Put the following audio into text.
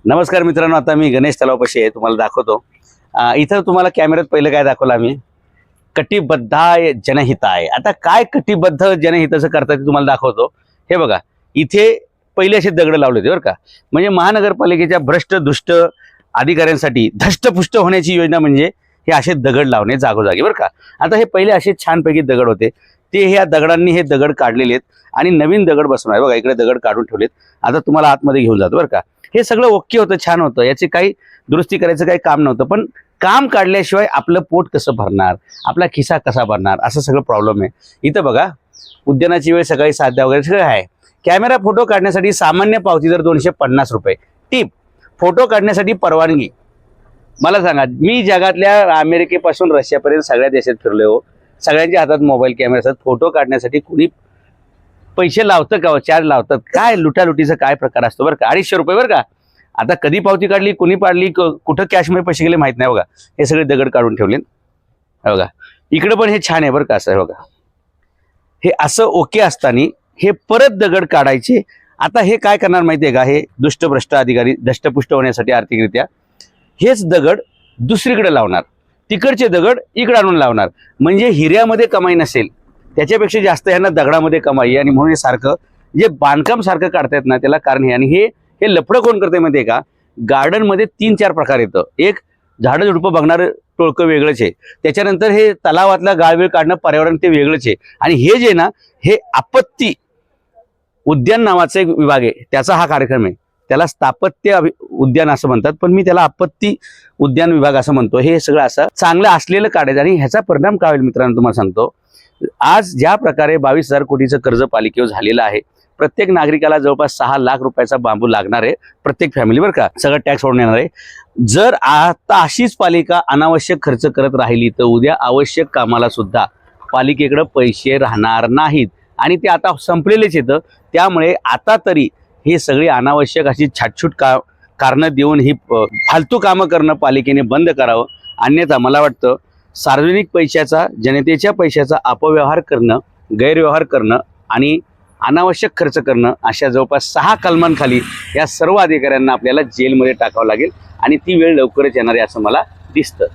नमस्कार मित्रांनो, आता मी गणेश तलावपाशी आहे, तुम्हाला दाखवतो। इथं तुम्हाला कॅमेऱ्यात पहिलं काय दाखवलं आम्ही, कटिबद्धाय जनहिताय। आता काय कटिबद्ध जनहिताचं करतात ते तुम्हाला दाखवतो। हे बघा, इथे पहिले असे दगड लावले होते बरं का, म्हणजे महानगरपालिकेच्या भ्रष्ट दुष्ट अधिकाऱ्यांसाठी धष्टपुष्ट होण्याची योजना म्हणजे हे असे दगड लावणे जागोजागी बरं का। आता हे पहिले असे छानपैकी दगड होते, ते ह्या दगडांनी हे दगड काढलेले आहेत आणि नवीन दगड बसवणार। बघा इकडे दगड काढून ठेवलेत, आता तुम्हाला आतमध्ये घेऊन जातो बरं का। हे सगळं ओके होतं, छान होतं, याची काही दुरुस्ती करायचं काही काम नव्हतं, पण काम काढल्याशिवाय आपलं पोट कसं भरणार, आपला खिसा कसा भरणार, असं सगळं प्रॉब्लेम आहे। इथं बघा, उद्यानाची वेळ सकाळी 7 वगैरे सगळं आहे। कॅमेरा फोटो काढण्यासाठी सामान्य पावती दर 250 रुपये। टिप, फोटो काढण्यासाठी परवानगी। मला सांगा, मी जगातल्या अमेरिकेपासून रशियापर्यंत सगळ्या देशात फिरलोय हो, सगळ्यांच्या हातात मोबाईल कॅमेरा असतात। फोटो काढण्यासाठी कुणी पैसे लावतं का, चार्ज लावतात काय, लुटालुटीचा काय प्रकार असतो बरं का। 250 रुपये बरं का। आता कधी पावती काढली, कुणी पाडली, कुठं कॅशमध्ये पैसे गेले माहित नाही। बघा हे सगळे दगड काढून ठेवले, बघा इकडे पण हे छान आहे बरं का। असं आहे बघा, हे असं ओके असताना हे परत दगड काढायचे। आता हे काय करणार माहिती आहे का, हे दुष्टभ्रष्ट अधिकारी धष्टपुष्ट होण्यासाठी आर्थिकरित्या हेच दगड दुसरीकडे लावणार, तिकडचे दगड इकडे आणून लावणार, म्हणजे हिऱ्यामध्ये कमाई नसेल, त्याच्यापेक्षा जास्त यांना दगडामध्ये कमाई। आणि म्हणून हे सारखं जे बांधकाम सारखं काढतायत ना, त्याला कारण हे। आणि हे लफडं कोण करते माहिती आहे का, गार्डन मध्ये 3-4 प्रकार येतं। एक, झाडं झुडपं बघणारं टोळकं वेगळंच आहे, त्याच्यानंतर हे तलावातला गाळवेळ काढणं पर्यावरण ते वेगळंच आहे, आणि हे जे ना, हे आपत्ती उद्यान नावाचा एक विभाग आहे, त्याचा हा कार्यक्रम आहे। त्याला स्थापत्य उद्यान असं म्हणतात, पण मी त्याला आपत्ती उद्यान विभाग असं म्हणतो। हे सगळं असं चांगलं असलेलं काढायचं, आणि ह्याचा परिणाम काय होईल मित्रांनो तुम्हाला सांगतो। आज ज्या प्रकारे 22,000 कोटीचं कर्ज पालिकेवर झालेलं आहे, प्रत्येक नागरिकाला जवळपास 6 लाख रुपयाचा बांबू लागणार आहे, प्रत्येक फॅमिली बरं का, सगळं टॅक्स सोडून येणार आहे। जर आता अशीच पालिका अनावश्यक खर्च करत राहिली तर उद्या आवश्यक कामाला सुद्धा पालिकेकडे पैसे राहणार नाहीत, आणि ते आता संपलेलेच येतं। त्यामुळे आता तरी हे सगळी अनावश्यक अशी छाटछूट कारणं देऊन ही फालतू कामं करणं पालिकेने बंद करावं। अन्यथा मला वाटतं सार्वजनिक पैशाचा, जनतेच्या पैशाचा अपव्यवहार करणं, गैरव्यवहार करणं आणि अनावश्यक खर्च करणं, अशा जवळपास 6 कलमांखाली या सर्व अधिकाऱ्यांना आपल्याला जेलमध्ये टाकावं लागेल, आणि ती वेळ लवकरच येणार आहे असं मला दिसतं।